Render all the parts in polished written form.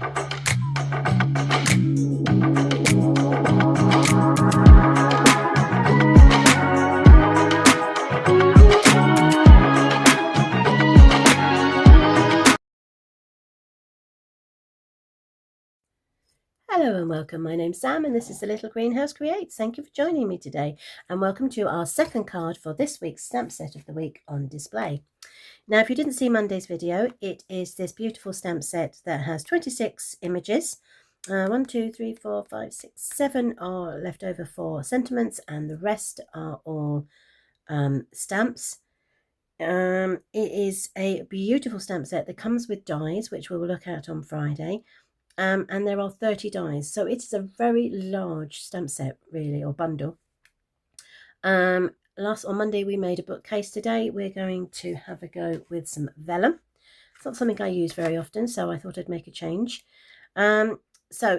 Hello and welcome. My name's Sam and this is The Little Greenhouse Creates. Thank you for joining me today and welcome to our second card for this week's stamp set of the week on display. Now, if you didn't see Monday's video, it is this beautiful stamp set that has 26 images. 1, 2, 3, 4, 5, 6, 7 are left over for sentiments and the rest are all stamps. It is a beautiful stamp set that comes with dies, which we will look at on Friday. And there are 30 dies, so it's a very large stamp set, really, or bundle. On Monday we made a bookcase. Today we're going to have a go with some vellum. It's not something I use very often, so I thought I'd make a change. So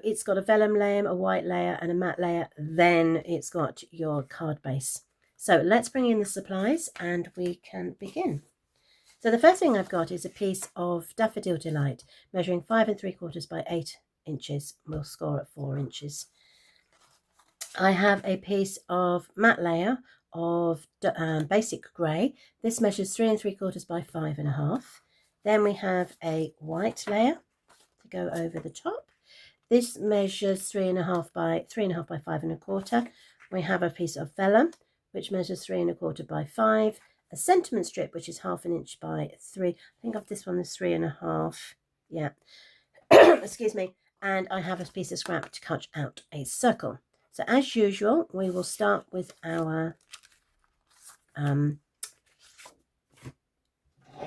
it's got a vellum layer, a white layer, and a matte layer. Then it's got your card base. So let's bring in the supplies and we can begin. So the first thing I've got is a piece of Daffodil Delight, measuring 5 3/4 by 8 inches. We'll score at 4 inches. I have a piece of matte layer of basic grey. This measures 3 3/4 by 5 1/2. Then we have a white layer to go over the top. This measures 3 1/2 by 3 1/2 by 5 1/4. We have a piece of vellum, which measures 3 1/4 by 5. A sentiment strip, which is 1/2 inch by 3. I think of this one is 3 1/2. Yeah. Excuse me. And I have a piece of scrap to cut out a circle. So as usual, we will start with our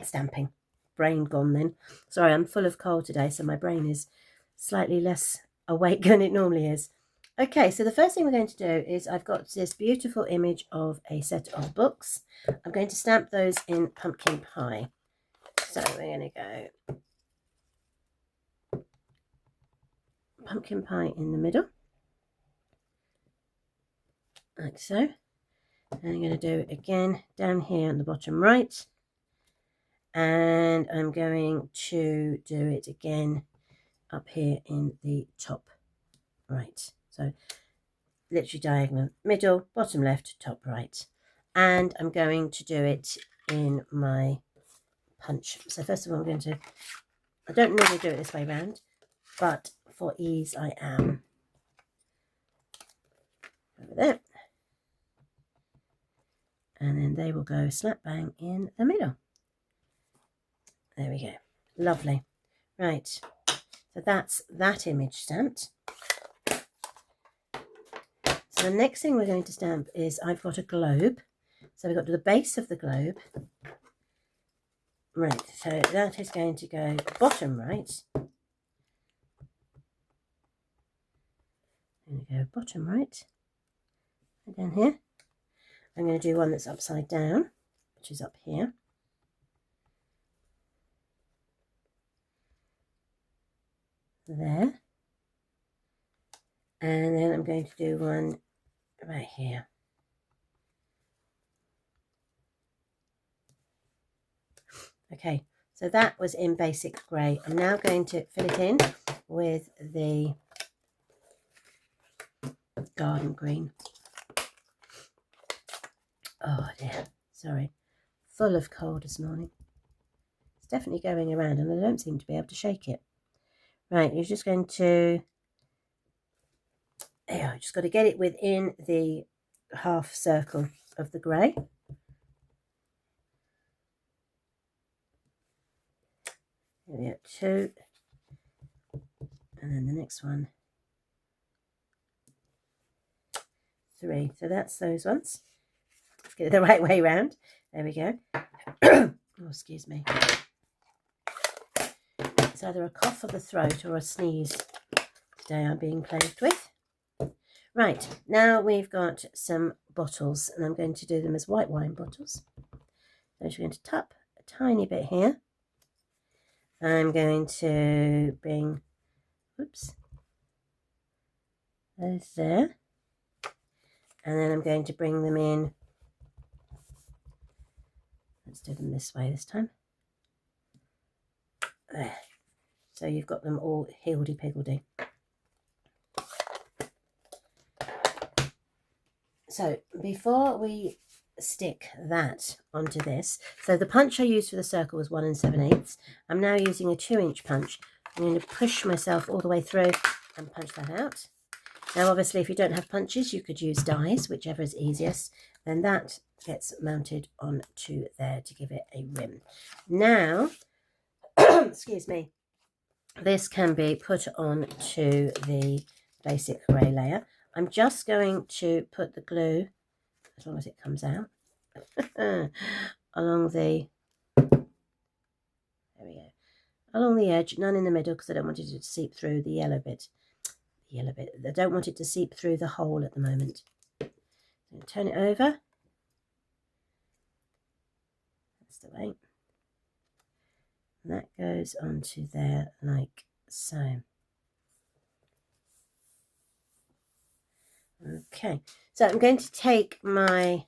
stamping. Brain gone then. Sorry, I'm full of cold today, so my brain is slightly less awake than it normally is. Okay, so the first thing we're going to do is I've got this beautiful image of a set of books. I'm going to stamp those in pumpkin pie. So we're going to go pumpkin pie in the middle, like so. And I'm going to do it again down here on the bottom right. And I'm going to do it again up here in the top right. So literally diagonal, middle, bottom left, top right. And I'm going to do it in my punch. So first of all, I don't normally do it this way round, but for ease I am. Over there. And then they will go slap bang in the middle. There we go. Lovely. Right. So that's that image stamped. So the next thing we're going to stamp is I've got a globe. So we've got to the base of the globe. Right, so that is going to go bottom right. I'm going to go bottom right. And down here. I'm going to do one that's upside down, which is up here. There. And then I'm going to do one right here. Okay, so that was in basic grey. I'm now going to fill it in with the garden green. Oh dear, sorry. Full of cold this morning. It's definitely going around and I don't seem to be able to shake it. Right, you're just going to... Yeah, just got to get it within the half circle of the grey. There we go, 2. And then the next one, 3. So that's those ones. Let's get it the right way round. There we go. Oh, excuse me. It's either a cough of the throat or a sneeze today I'm being plagued with. Right, now we've got some bottles, and I'm going to do them as white wine bottles. So I'm going to tap a tiny bit here. I'm going to bring, oops, those there. And then I'm going to bring them in. Let's do them this way this time. There. so you've got them all higgledy-piggledy. So before we stick that onto this, so the punch I used for the circle was 1 7/8. I'm now using a 2-inch punch. I'm going to push myself all the way through and punch that out. Now obviously if you don't have punches you could use dies, whichever is easiest. Then that gets mounted onto there to give it a rim. Now, excuse me, this can be put on to the basic grey layer. I'm just going to put the glue, as long as it comes out, along the, there we go, along the edge, none in the middle because I don't want it to seep through the yellow bit. I don't want it to seep through the hole at the moment. So turn it over. That's the way. And that goes onto there like so. Okay, so I'm going to take my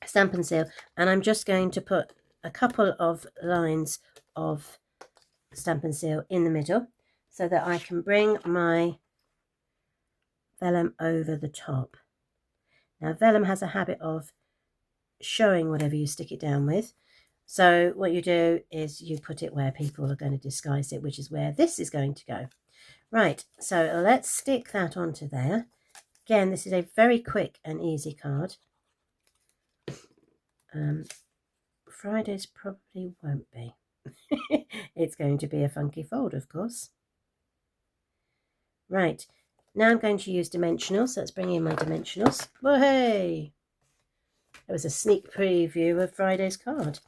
Stampin' Seal and I'm just going to put a couple of lines of Stampin' Seal in the middle so that I can bring my vellum over the top. Now vellum has a habit of showing whatever you stick it down with. So what you do is you put it where people are going to disguise it, which is where this is going to go. Right, so let's stick that onto there. Again, this is a very quick and easy card. Fridays probably won't be. It's going to be a funky fold, of course. Right, now I'm going to use dimensionals. So let's bring in my dimensionals. Well, hey! There was a sneak preview of Friday's card.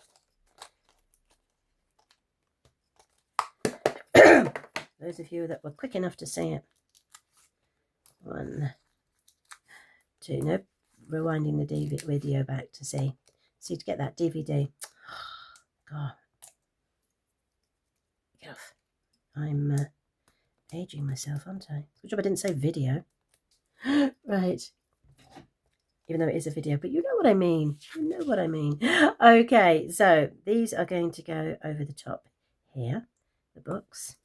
Those of you that were quick enough to see it. 1, 2, no, rewinding the video back to see to get that DVD. God, get off. I'm aging myself, aren't I? Good job I didn't say video. Right. Even though it is a video, but you know what I mean. You know what I mean. Okay, so these are going to go over the top here, the books.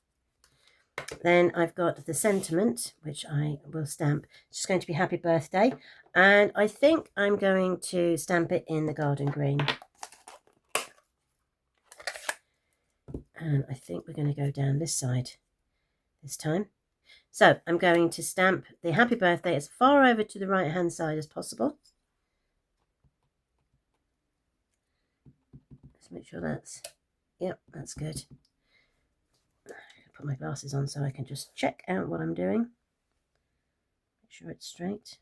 Then I've got the sentiment, which I will stamp. It's just going to be happy birthday. And I think I'm going to stamp it in the garden green. And I think we're going to go down this side this time. So I'm going to stamp the happy birthday as far over to the right hand side as possible. Let's make sure that's, yep, that's good. Put my glasses on so I can just check out what I'm doing. Make sure it's straight.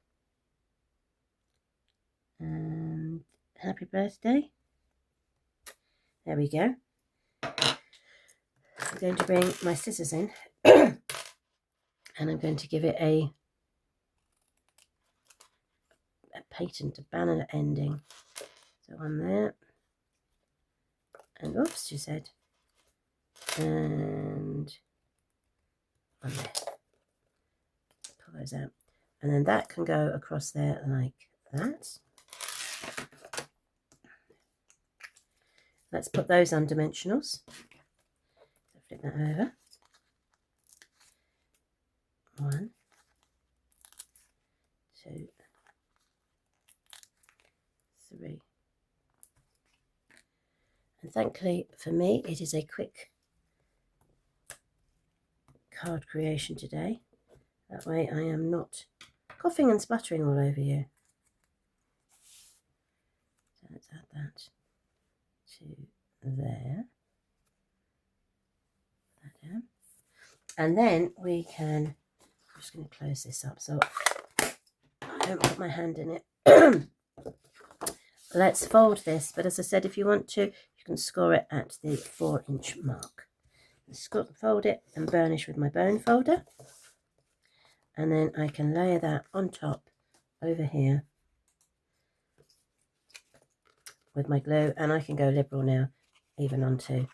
And happy birthday. There we go. I'm going to bring my scissors in and I'm going to give it a patent, a banner ending. So on there. And oops, she said. And on there. Pull those out. And then that can go across there like that. Let's put those on dimensionals. So flip that over. 1, 2, 3. And thankfully for me, it is a quick card creation today. That way I am not coughing and spluttering all over you. So let's add that to there. Put that down. And then we can, I'm just going to close this up so I don't put my hand in it. Let's fold this, but as I said, if you want to, you can score it at the 4-inch mark. Fold it and burnish with my bone folder. And then I can layer that on top over here with my glue, and I can go liberal now, even onto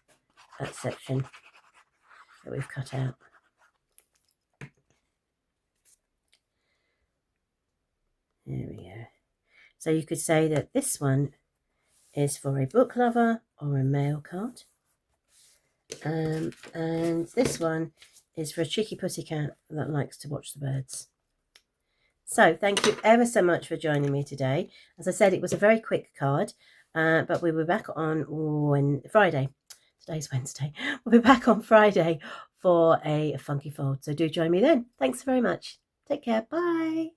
that section that we've cut out. There we go. So you could say that this one is for a book lover or a mail card. And this one is for a cheeky pussycat that likes to watch the birds. So thank you ever so much for joining me today. As I said, it was a very quick card, but we were back on Friday. Today's Wednesday. We'll be back on Friday for a funky fold. So do join me then. Thanks very much. Take care. Bye.